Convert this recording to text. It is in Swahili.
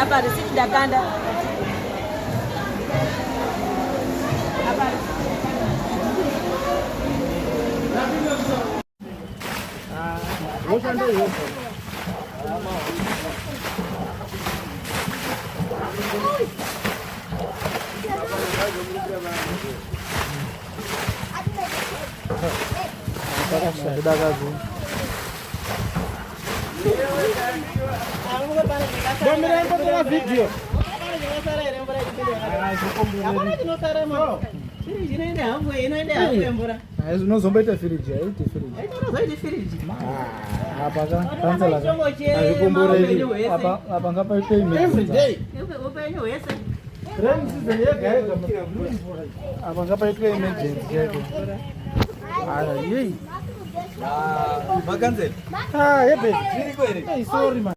Hapa risiti dakanda. Hapa. Video. Unozombaita firiji haiti firiji apa azvikomboreri apa ngapaitwe apa ngapaitwe emergency chete aya yei vakanzela hebe sorry man.